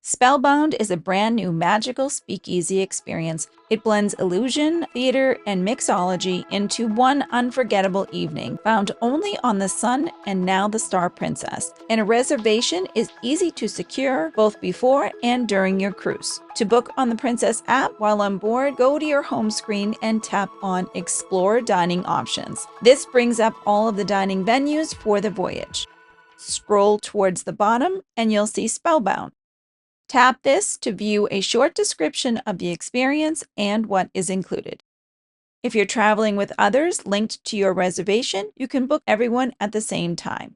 Spellbound is a brand new magical speakeasy experience. It blends illusion, theater, and mixology into one unforgettable evening, found only on the Sun and now the Star Princess. And a reservation is easy to secure both before and during your cruise. To book on the Princess app while on board, go to your home screen and tap on Explore Dining Options. This brings up all of the dining venues for the voyage. Scroll towards the bottom and you'll see Spellbound. Tap this to view a short description of the experience and what is included. If you're traveling with others linked to your reservation, you can book everyone at the same time.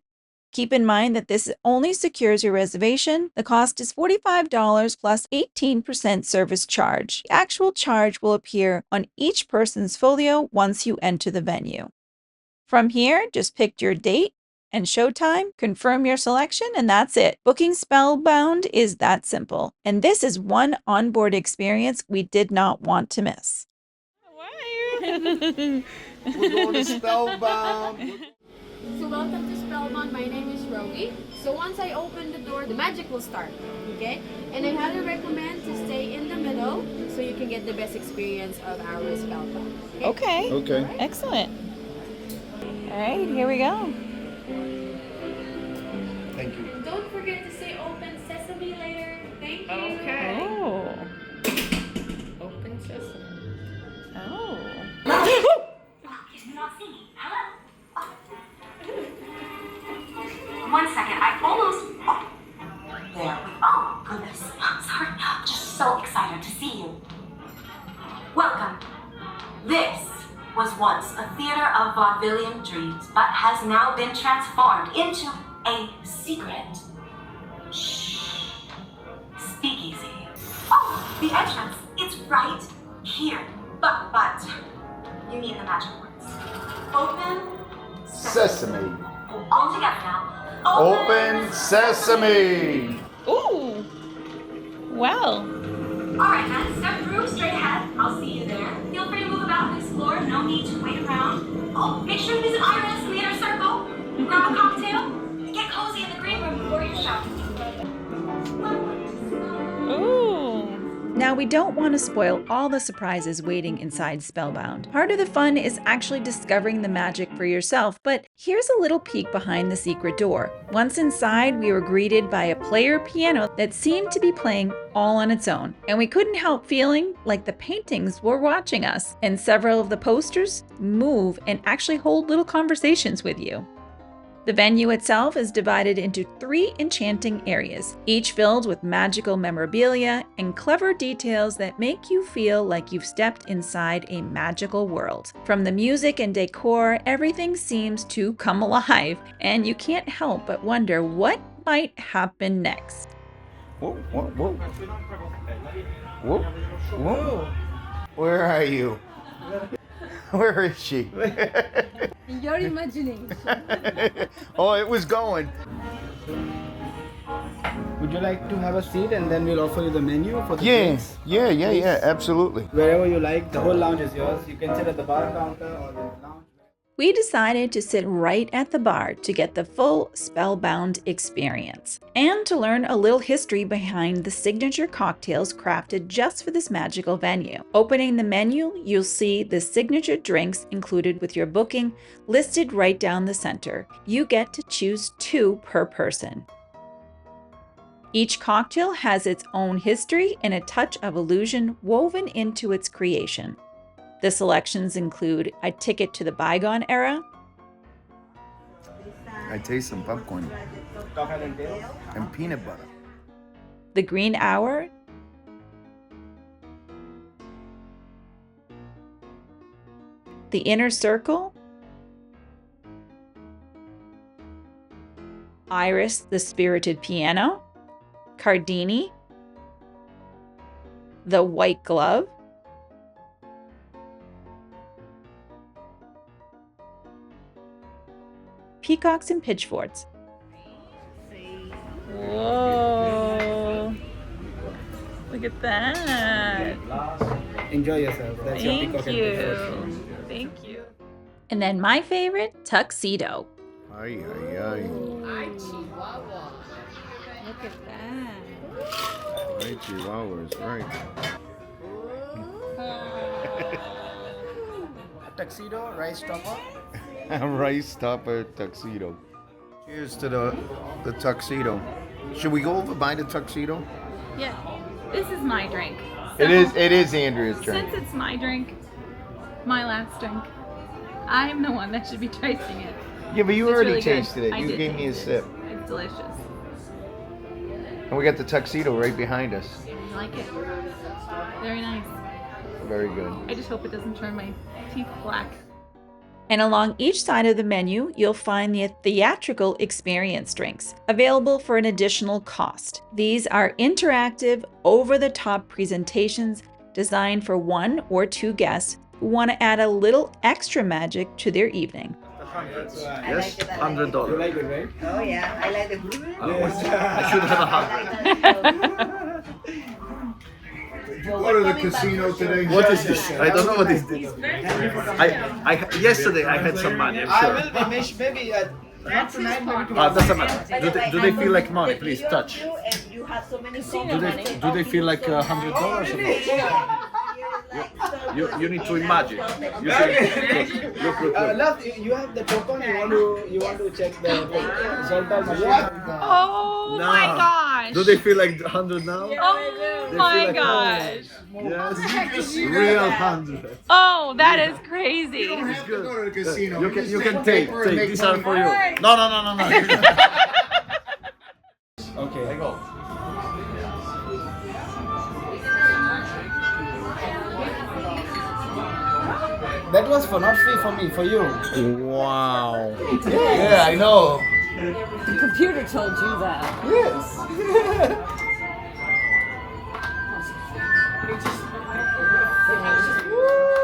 Keep in mind that this only secures your reservation. The cost is $45 plus 18% service charge. The actual charge will appear on each person's folio once you enter the venue. From here, just pick your date and showtime, confirm your selection, and that's it. Booking Spellbound is that simple. And this is one onboard experience we did not want to miss. Why are you? We're going to Spellbound. So welcome to Spellbound. My name is Rowie. So once I open the door, the magic will start, okay? And I highly recommend to stay in the middle so you can get the best experience of our Spellbound. Okay. Okay. Excellent. All right, here we go. Thank you. Don't forget to say open sesame later. Thank you. Okay. Oh. Open sesame. Oh. Can you not see me? Hello? One second, I almost... There we... Oh, goodness. Sorry. I'm just so excited to see you. Welcome. This was once a theater of vaudevillian dreams, but has now been transformed into a secret. Shh. Speakeasy. Oh, the entrance. It's right here. But you need the magic words. Open Sesame. all together now. Open sesame. Ooh. Well. Alright then, step through, straight ahead. I'll see you there. Feel free to move about and explore. No need to wait around. Oh, make sure to visit Iris in the inner circle. Grab a cocktail. Get cozy in the green room before your show. Ooh. Now, we don't want to spoil all the surprises waiting inside Spellbound. Part of the fun is actually discovering the magic for yourself, but here's a little peek behind the secret door. Once inside, we were greeted by a player piano that seemed to be playing all on its own, and we couldn't help feeling like the paintings were watching us, and several of the posters move and actually hold little conversations with you. The venue itself is divided into 3 enchanting areas, each filled with magical memorabilia and clever details that make you feel like you've stepped inside a magical world. From the music and decor, everything seems to come alive, and you can't help but wonder what might happen next. Whoa, whoa, whoa. Whoa, whoa. Where are you? Where is she? In your imagination. Oh, it was going. Would you like to have a seat and then we'll offer you the menu for the drinks? Yeah, absolutely. Wherever you like, the whole lounge is yours. You can sit at the bar counter or the lounge. We decided to sit right at the bar to get the full Spellbound experience and to learn a little history behind the signature cocktails crafted just for this magical venue. Opening the menu, you'll see the signature drinks included with your booking listed right down the center. You get to choose 2 per person. Each cocktail has its own history and a touch of illusion woven into its creation. The selections include a ticket to the Bygone Era, I taste some popcorn and peanut butter. the Green Hour, the Inner Circle, Iris the Spirited Piano, Cardini, the White Glove, Peacocks and Pitchfords. Whoa. Look at that. Enjoy yourself. That's your Thank peacock and you. Pitchfords. Thank you. And then my favorite, Tuxedo. Ay, ay, ay. Look at that. Chihuahuas, right. A tuxedo, rice topper. Rice topper tuxedo. Cheers to the tuxedo. Should we go over by the tuxedo? Yeah, this is my drink. It is Andrea's drink. Since it's my drink, my last drink, I'm the one that should be tasting it. Yeah, but you It's already really good. tasted it. I You did gave me a taste sip. it. It's delicious. And we got the tuxedo right behind us. I like it. Very nice. Very good. I just hope it doesn't turn my teeth black. And along each side of the menu, you'll find the Theatrical Experience drinks, available for an additional cost. These are interactive, over-the-top presentations designed for 1 or 2 guests who want to add a little extra magic to their evening. Yes, $100. You like it, right? Oh yeah, I like the I should have a hug. Go to the casino today. What is this? I don't know what is this. Yesterday I had some money, I'm sure. I will be maybe not tonight, maybe tomorrow. Doesn't matter. Do they feel like money? Please touch. And you have so many Do they feel like $100 or not? You need to imagine. You see, look. Love, you have the token. You want to check the Zelda machine. Oh my gosh! Do they feel like 100 now? Oh They my feel like, gosh! Yes, real 100. Oh, that is crazy. It's good. Go to the casino. You can take. These are for you. No. Okay. I go. That was not free for me, for you. Wow. Yeah, I know. The computer told you that. Yes.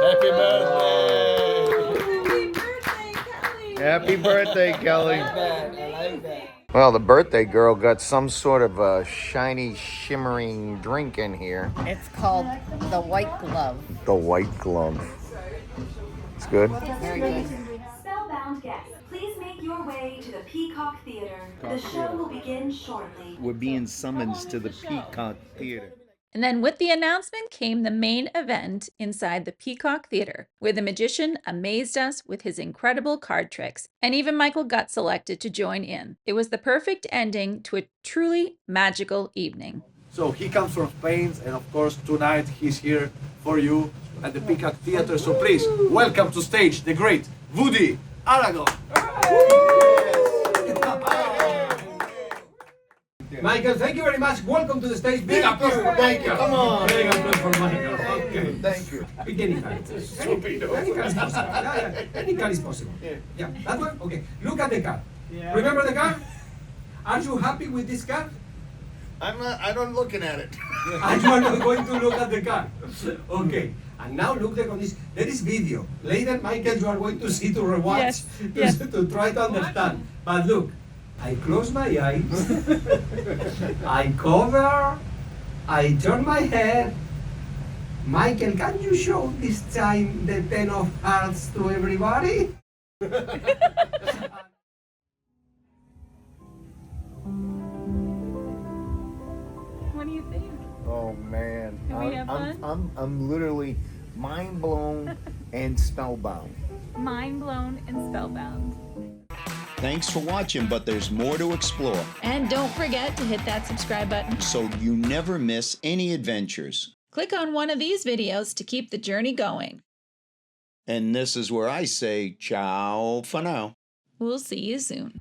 Happy birthday. Happy birthday, Kelly. I like that. Well, the birthday girl got some sort of a shiny, shimmering drink in here. It's called the White Glove. The white glove. It's good. Very good. Spellbound guests, please make your way to the Peacock Theater. The show will begin shortly. We're being summoned to the Peacock Theater. And then with the announcement came the main event inside the Peacock Theater, where the magician amazed us with his incredible card tricks. And even Michael got selected to join in. It was the perfect ending to a truly magical evening. So he comes from Spain, and of course tonight he's here for you at the Peacock Theater. So please welcome to stage the great Woody Aragon. Michael, thank you very much. Welcome to the stage. Big applause for Michael. Come on. Big applause for Michael. Okay. Thank you. Pick any card. Any card is possible. Yeah. Any card is possible. Yeah. That one? Okay. Look at the card. Yeah. Remember the card? Are you happy with this card? I'm not looking at it. And you are not going to look at the card. Okay. And now look at this. There is video. Later, Michael, you are going to see to rewatch to try to understand. But look, I close my eyes. I cover. I turn my head. Michael, can you show this time the 10 of hearts to everybody? What do you think? Oh man. Can we have fun? I'm literally mind blown and spellbound. Mind blown and spellbound. Thanks for watching, but there's more to explore, And don't forget to hit that subscribe button. so you never miss any adventures. Click on one of these videos to keep the journey going. And this is where I say ciao for now. We'll see you soon.